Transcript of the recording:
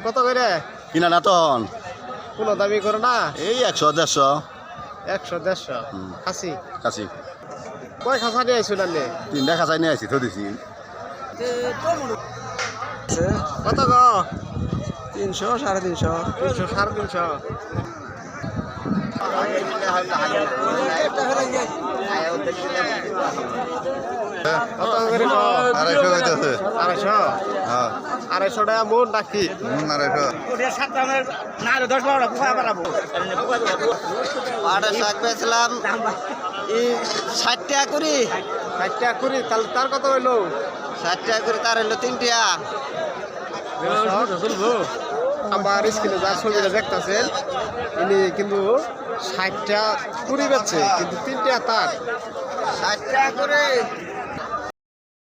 কত করে কিনা না তখন কোনো দাবি করো না? এই 100-150 100-150 খাসি কাছি কয় খাসা নিয়ে আইছো নালে? 3টা খাঁচাই নিয়ে আসি তো দিছি কত গো? 300 350 300 350 কত করে গো? 250 হইতাছে 250 হ্যাঁ 250 টাকা মন নাকি? 250 পাটা শাক বেচলাম 60 টাকা করে 60 টাকা করি তাহলে তার কত হইলো? 60 টাকা করে তার হলো 3 টাকা আমার স্ক্রিনে যার ছবিটা দেখতেছেন ইনি কিন্তু 60 টাকা কুড়ি বেচছে কিন্তু 3 টাকা তার 60 টাকা করে